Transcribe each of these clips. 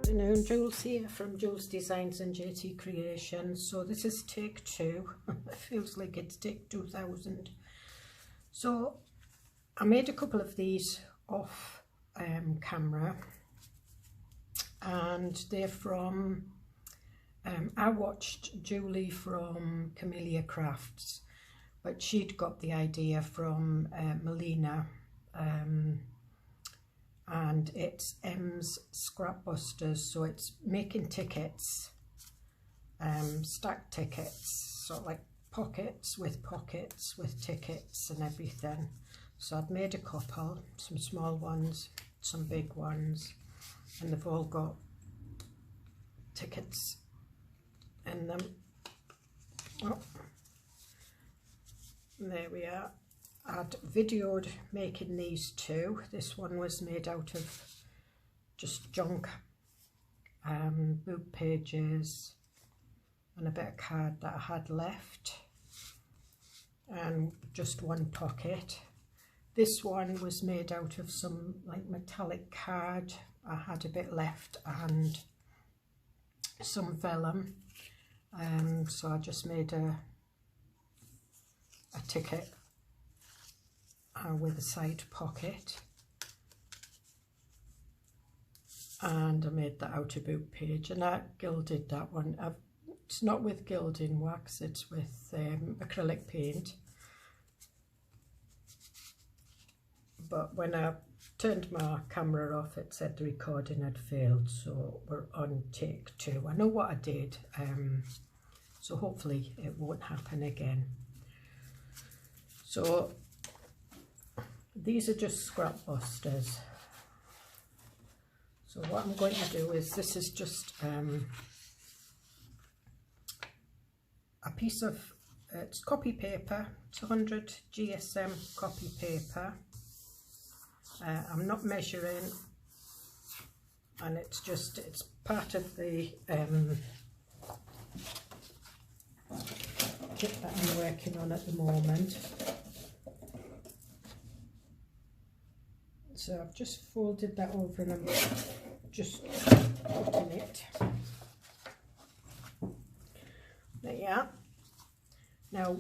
afternoon, Jules here from Joolsedesigns and Creations. So this is take 2. It feels like it's take 2000. So I made a couple of these off camera, and they're from I watched Julie from Camellia Crafts, but she'd got the idea from Melina, and it's M's Scrapbusters. So it's making tickets, stacked tickets, sort of like pockets with tickets and everything. So I'd made a couple, some small ones, some big ones, and they've all got tickets in them. Oh, there we are. I'd videoed making these two. This one was made out of just junk, boob pages and a bit of card that I had left, and just one pocket. This one was made out of some like metallic card. I had a bit left and some vellum, so I just made a ticket with a side pocket, and I made the outer boot page, and I gilded that one. It's not with gilding wax, it's with acrylic paint. But when I turned my camera off, it said the recording had failed, so we're on take 2. I know what I did, so hopefully it won't happen again. So these are just scrap busters. So what I'm going to do is, this is just a piece of, it's copy paper, it's 100 GSM copy paper. I'm not measuring, and it's part of the kit that I'm working on at the moment. So I've just folded that over and I'm just putting it. There you are. Now,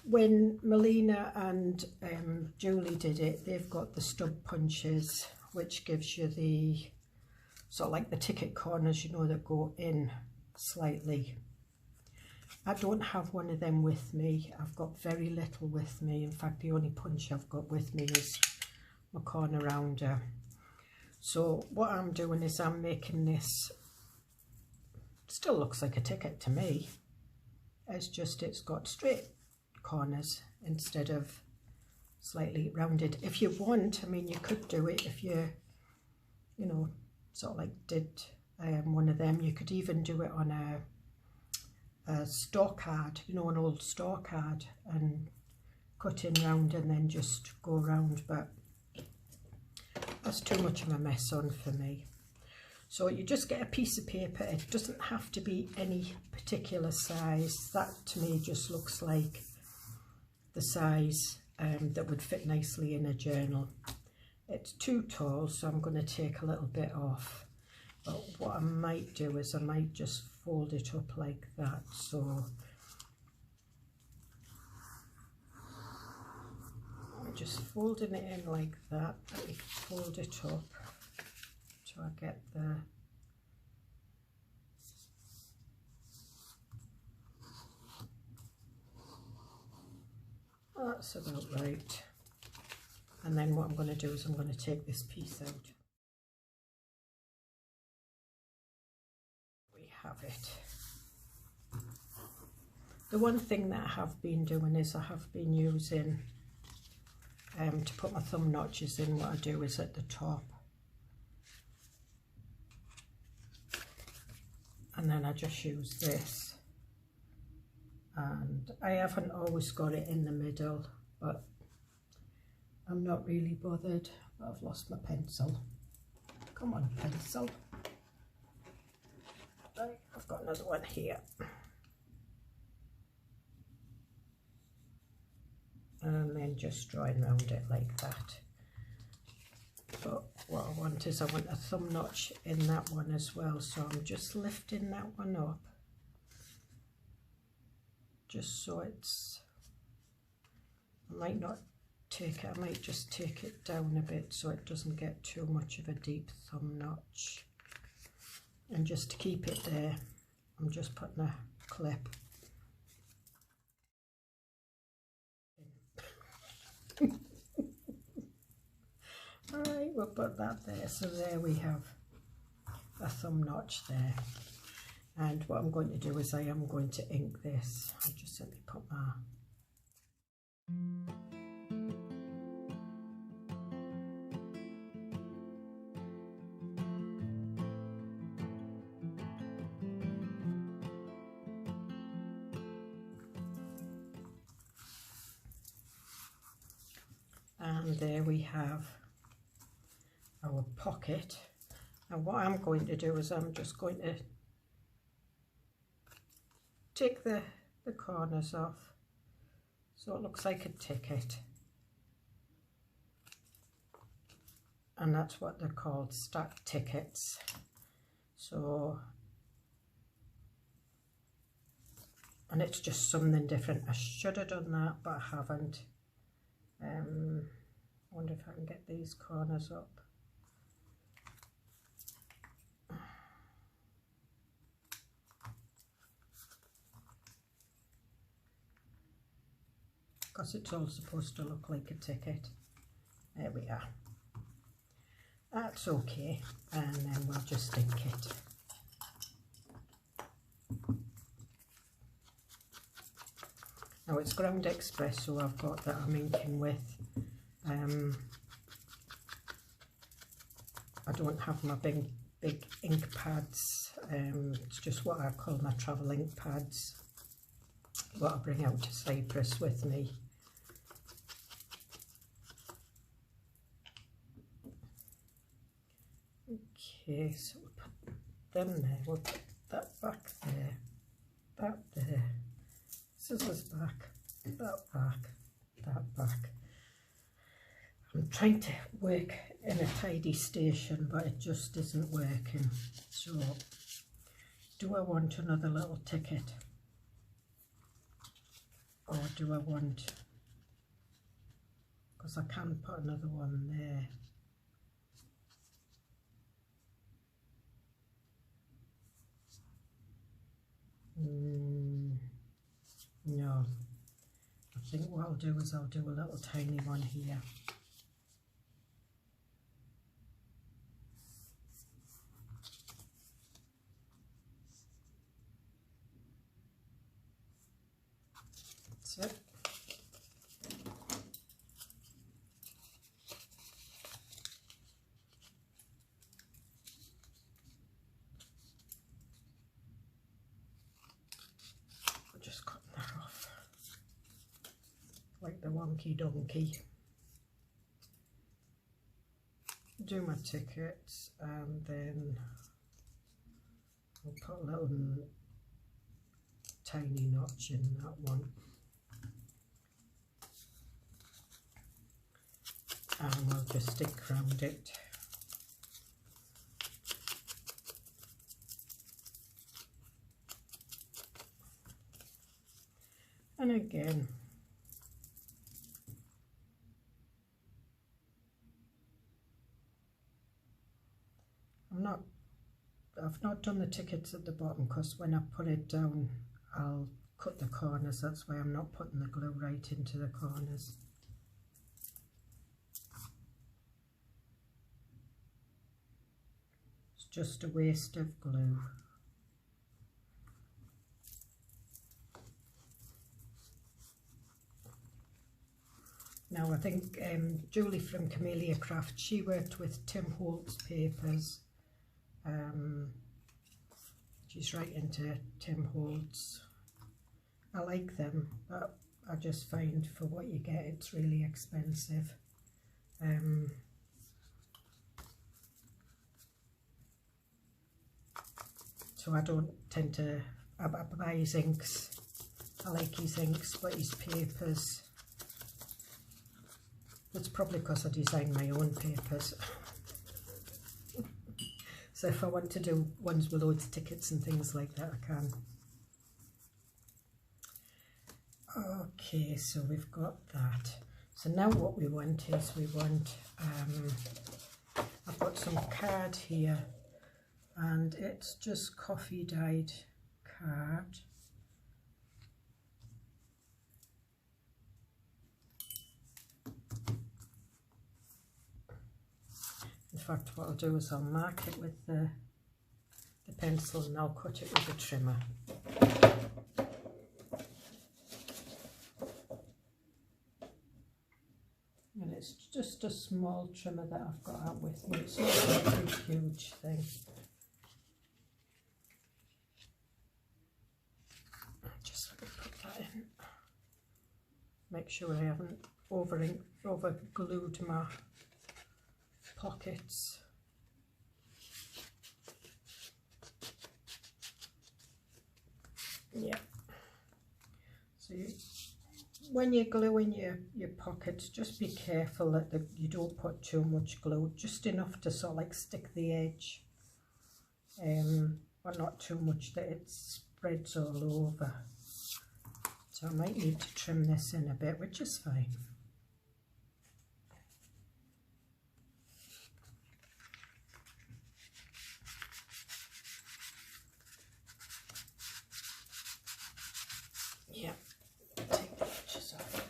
when Melina and Julie did it, they've got the stub punches, which gives you the sort of like the ticket corners, you know, that go in slightly. I don't have one of them with me. I've got very little with me. In fact, the only punch I've got with me is my corner rounder. So what I'm doing is I'm making this, still looks like a ticket to me. It's just, it's got straight corners instead of slightly rounded. If you want, I mean, you could do it if you know, sort of like did one of them. You could even do it on a store card, you know, an old store card, and cut in round and then just go round, but that's too much of a mess on for me. So you just get a piece of paper. It doesn't have to be any particular size. That to me just looks like the size that would fit nicely in a journal. It's too tall, so I'm going to take a little bit off. But what I might do is I might just fold it up like that. So I'm just folding it in like that. Let me fold it up till I get the that's about right. And then what I'm going to do is I'm going to take this piece out. We have it. The one thing that I have been doing is I have been using to put my thumb notches in. What I do is at the top, and then I just use this, and I haven't always got it in the middle, but I'm not really bothered. But I've lost my pencil. Come on, pencil. Right, I've got another one here. And then just drawing around it like that. But what I want want is I want a thumb notch in that one as well, so I'm just lifting that one up just so it's, I might not take it, I might just take it down a bit so it doesn't get too much of a deep thumb notch. And just to keep it there, I'm just putting a clip. Alright, we'll put that there. So there we have a thumb notch there. And what I'm going to do is I am going to ink this. I'll just simply put my and there we have our pocket. And what I'm going to do is I'm just going to take the corners off so it looks like a ticket, and that's what they're called, stacked tickets. So, and it's just something different. I should have done that, but I haven't. I wonder if I can get these corners up. Because it's all supposed to look like a ticket. There we are. That's okay, and then we'll just ink it. Now it's Ground Express, so I've got that I'm inking with. I don't have my big ink pads. It's just what I call my travel ink pads, what I bring out to Cyprus with me. Okay, so we'll put them there, we'll put that back there, that there, scissors back, that back, that back. I'm trying to work in a tidy station, but it just isn't working. So, do I want another little ticket? Or do I want, because I can put another one there. No, I think what I'll do is I'll do a little tiny one here. That's it. Just cutting that off like the wonky donkey. Do my tickets, and then I'll put a little tiny notch in that one, and we'll just stick around it. And again, I've not done the tickets at the bottom, because when I put it down I'll cut the corners. That's why I'm not putting the glue right into the corners. It's just a waste of glue. Now I think Julie from Camellia Craft, she worked with Tim Holtz papers. She's right into Tim Holtz. I like them, but I just find for what you get it's really expensive. So I don't tend to, I buy his inks. I like his inks, but his papers, it's probably because I design my own papers. So if I want to do ones with loads of tickets and things like that, I can. Okay, so we've got that. So now what we want is I've got some card here, and it's just coffee dyed card. In fact, what I'll do is I'll mark it with the pencil, and I'll cut it with a trimmer. And it's just a small trimmer that I've got out with me. It's not a big, huge thing. Just put that in. Make sure I haven't over glued my pockets. Yeah. So when you're gluing your pockets, just be careful that you don't put too much glue, just enough to sort of like stick the edge, but not too much that it spreads all over. So I might need to trim this in a bit, which is fine. Yeah, take the edges off.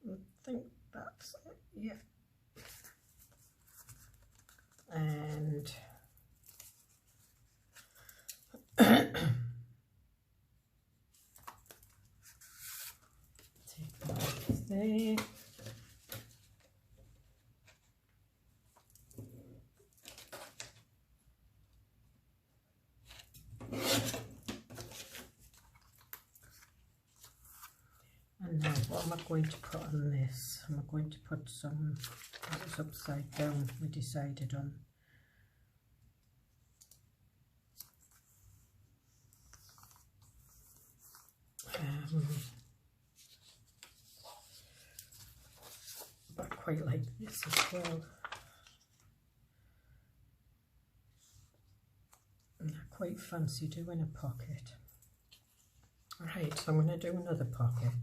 I think that's it, yeah. And take that off there. And now what am I going to put on this? I'm going to put some, that was upside down, we decided on. But I quite like this as well. And I quite fancy doing a pocket. Alright, so I'm going to do another pocket.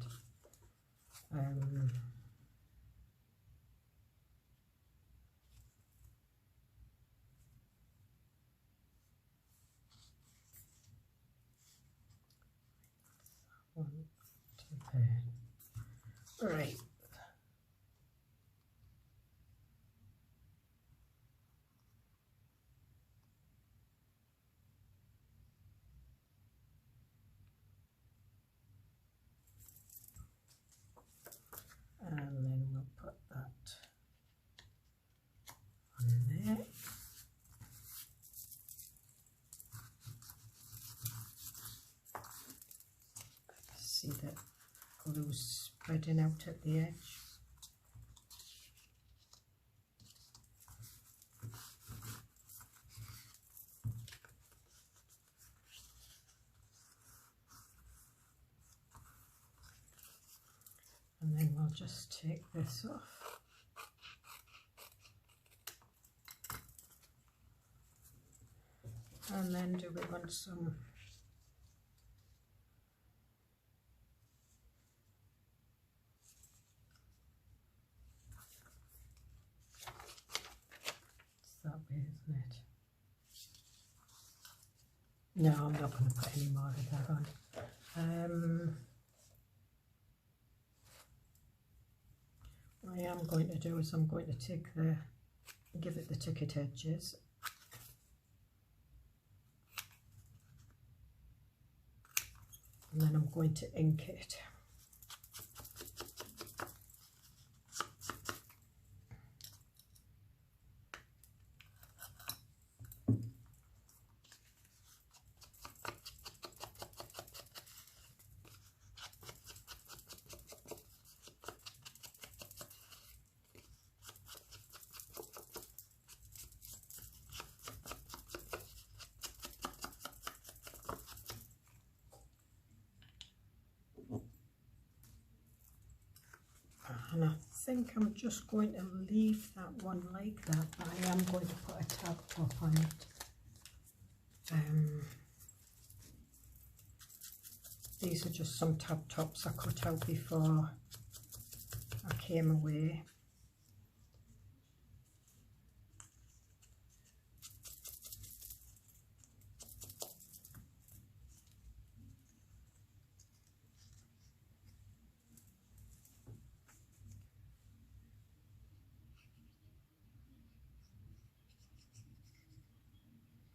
One, two, there. Right. And then we'll put that on there. See that glue spreading out at the edge. And then we'll just take this off. And then do we want some that way, isn't it? No, I'm not going to put any more of that on. What I am going to do is I'm going to take give it the ticket edges. And then I'm going to ink it. and I think I'm just going to leave that one like that, but I am going to put a tab top on it. These are just some tab tops I cut out before I came away.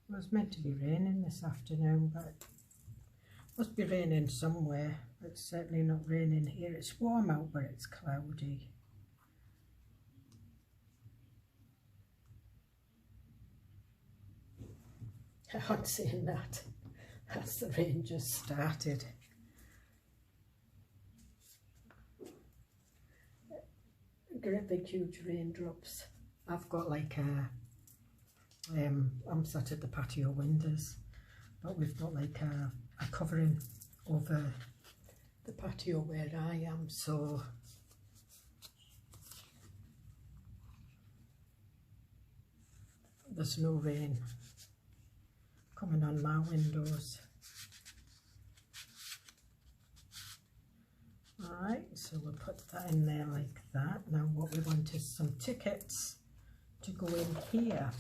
It was meant to be raining this afternoon, but it must be raining somewhere. It's certainly not raining here. It's warm out, but it's cloudy. I'm saying that as the rain just started. Great big huge raindrops. I've got like a I'm sat at the patio windows, but we've got like a covering over the patio where I am, so there's no rain coming on my windows. Alright, so we'll put that in there like that. Now what we want is some tickets to go in here.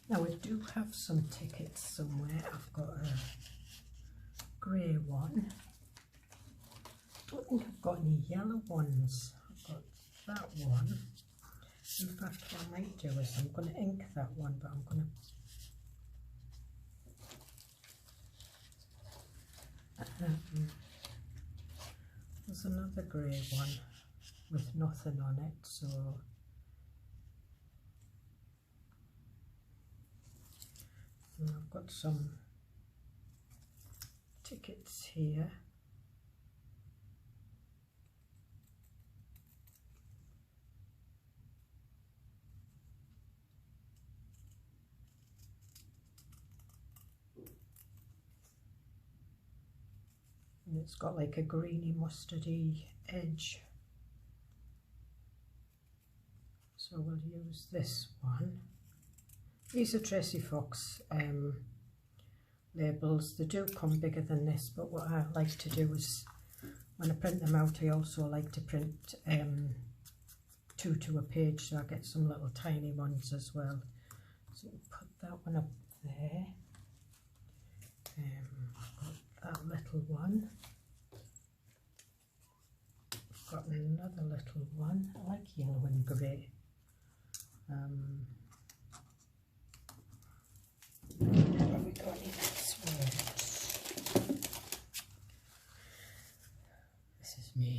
Now we do have some tickets somewhere. I've got a grey one. Don't think I've got any yellow ones. I've got that one. In fact, what I might do is I'm going to ink that one, but I'm going to there's another grey one with nothing on it, so and I've got some tickets here. And it's got like a greeny mustardy edge, so we'll use this one. These are Tracy Fox labels. They do come bigger than this, but what I like to do is when I print them out, I also like to print 2 to a page, so I get some little tiny ones as well. So we'll put that one up there. I've got that little one. I've got another little one. I like yellow and grey. Have we got any words? This is me.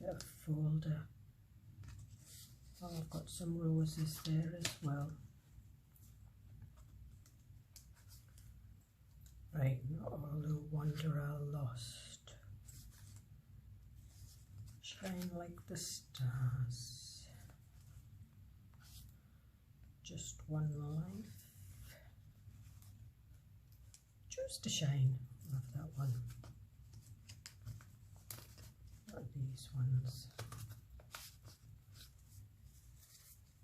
Bit of a folder. Oh, I've got some roses there as well. Right, not all who wander are lost. Shine like the stars. Just one life. Choose to shine. Love that one. What are these ones?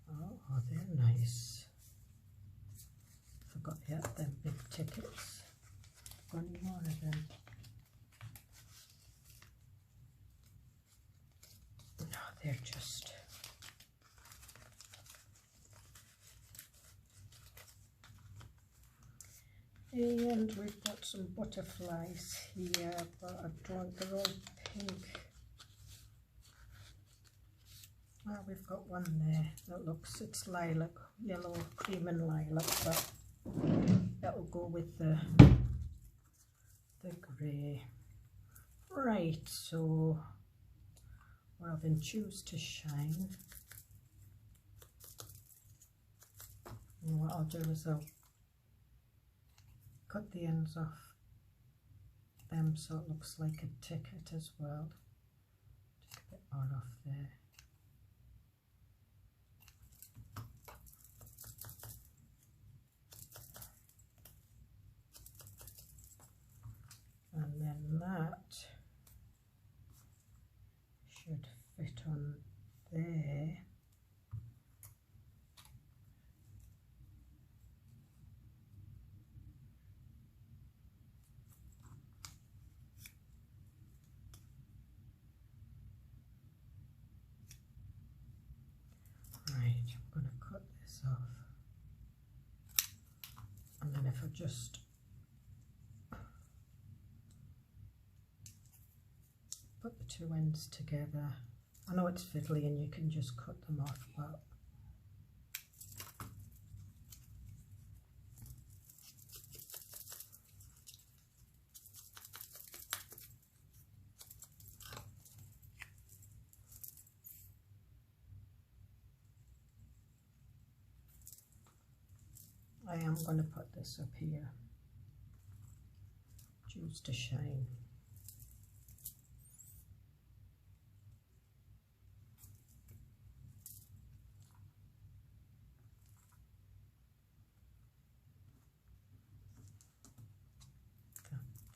Oh, they're nice. Forgot yet them big tickets. Got any more of them? No, they're just and we've got some butterflies here, but I don't, they're all pink. Oh, we've got one there that looks, it's lilac, yellow, cream and lilac, but that'll go with the grey. Right, so we're having choose to shine. And what I'll do is I'll cut the ends off them so it looks like a ticket as well. Take a bit more off there. And then that on there. Right, I'm going to cut this off, and then if I just put the two ends together, I know it's fiddly and you can just cut them off, but I am going to put this up here, Joolse to shine.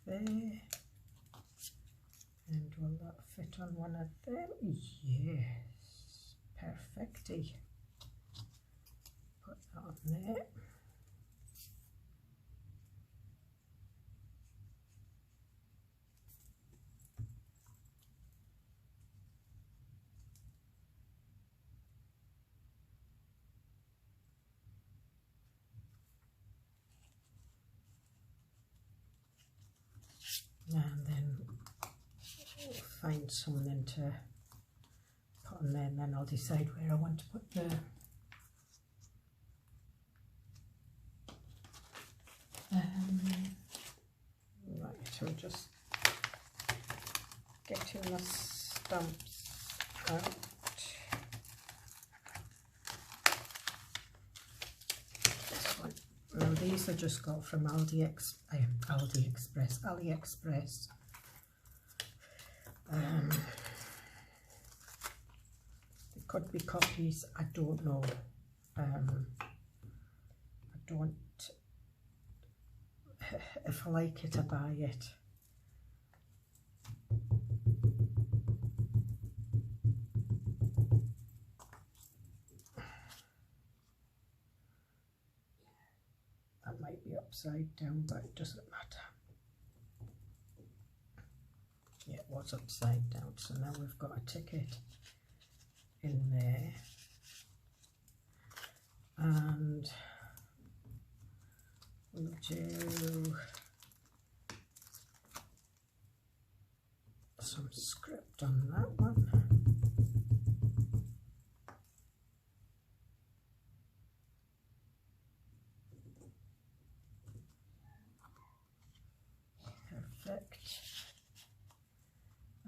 There, and will that fit on one of them? Yes, perfectly. Put that on there. And then we'll find something to put on there, and then I'll decide where I want to put the right, so just getting the stamps out. This one. Now these I just got from AliExpress. They could be copies, I don't know. I don't, if I like it, I buy it. That might be upside down, but it doesn't matter. Yeah, it was upside down, so now we've got a ticket in there. And we'll do some script on that one. Perfect.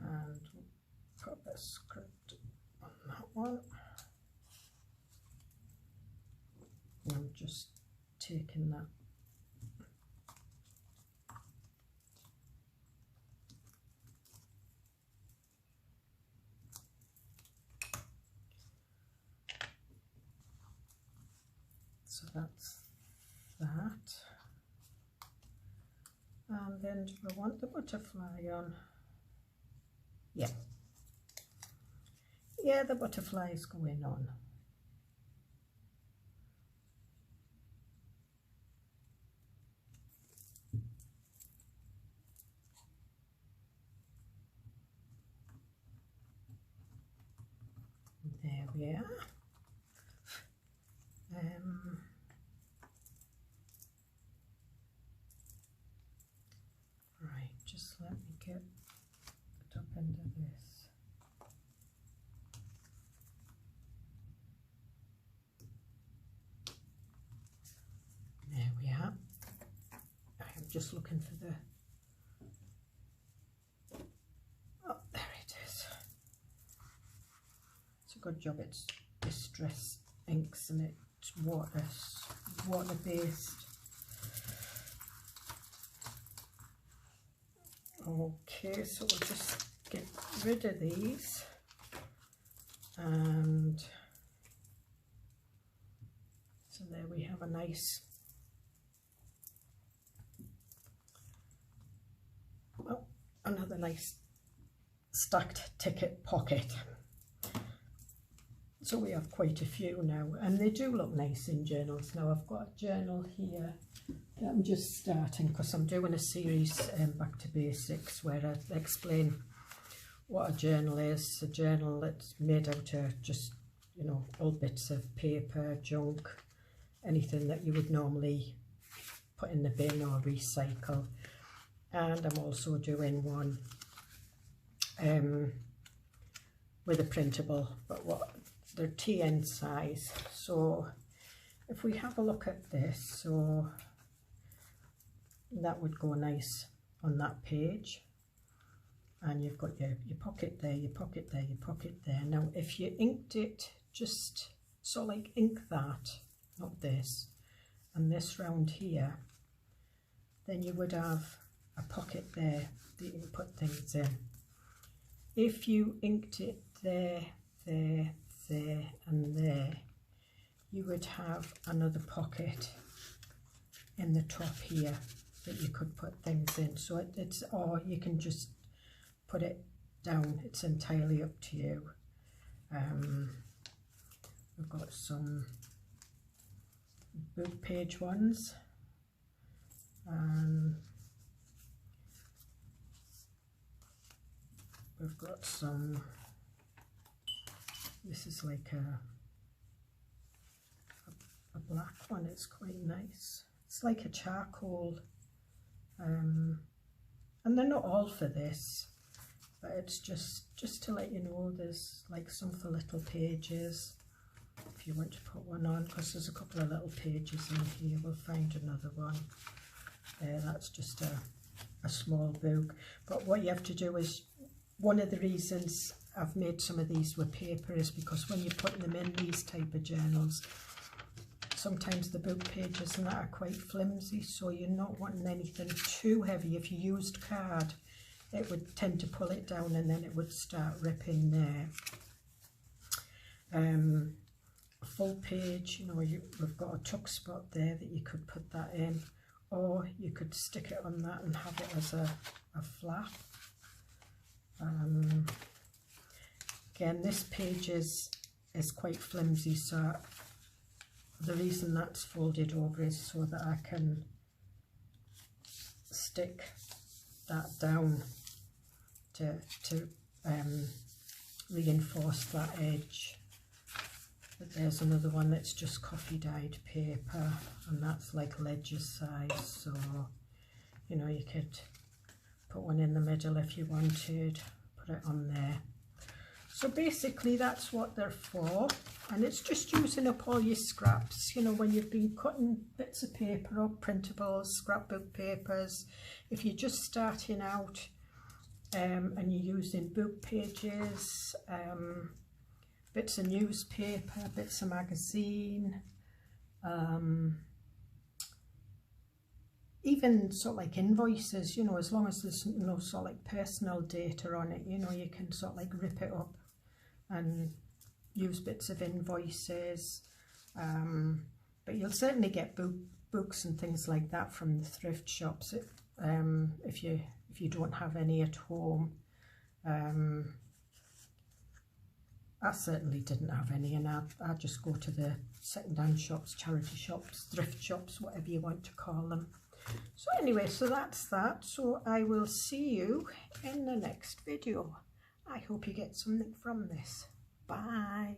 And we'll put a script on that one. I'm just taking that so that's that, and then do I want the butterfly on? Yeah, the butterfly is going on. There we are. Right, just let me get the top end of this. There we are. I'm just looking for the, oh, there it is. It's a good job it's distress inks and it's water based. Okay, so we'll just get rid of these, and so there we have a nice, well, another nice stacked ticket pocket. So we have quite a few now, and they do look nice in journals. Now I've got a journal here that I'm just starting because I'm doing a series back to basics where I explain what a journal is. A journal that's made out of just, you know, old bits of paper, junk, anything that you would normally put in the bin or recycle. And I'm also doing one with a printable, but they're TN size. So if we have a look at this, so that would go nice on that page, and you've got your pocket there, your pocket there, your pocket there. Now if you inked it, just so like ink that, not this, and this round here, then you would have a pocket there that you can put things in. If you inked it there, there, there and there, you would have another pocket in the top here that you could put things in. So it's, or you can just put it down, it's entirely up to you. We've got some book page ones, we've got some, this is like a black one, it's quite nice. It's like a charcoal, and they're not all for this, but it's just to let you know there's like some for little pages if you want to put one on, because there's a couple of little pages in here. We'll find another one. That's just a small book. But what you have to do is, one of the reasons I've made some of these with paper is because when you're putting them in these type of journals, sometimes the book pages and that are quite flimsy, so you're not wanting anything too heavy. If you used card, it would tend to pull it down and then it would start ripping there. A full page, you know, we've got a tuck spot there that you could put that in, or you could stick it on that and have it as a flap. Again, this page is quite flimsy, so the reason that's folded over is so that I can stick that down to reinforce that edge. But there's another one that's just coffee dyed paper, and that's like ledger size, so you know, you could put one in the middle if you wanted, put it on there. So basically that's what they're for, and it's just using up all your scraps, you know, when you've been cutting bits of paper or printables, scrapbook papers. If you're just starting out and you're using book pages, bits of newspaper, bits of magazine, even sort of like invoices, you know, as long as there's no sort of like personal data on it, you know, you can sort of like rip it up and use bits of invoices. But you'll certainly get books and things like that from the thrift shops if you don't have any at home. I certainly didn't have any, and I just go to the second-hand shops, charity shops, thrift shops, whatever you want to call them. So anyway, so that's that. So I will see you in the next video. I hope you get something from this. Bye.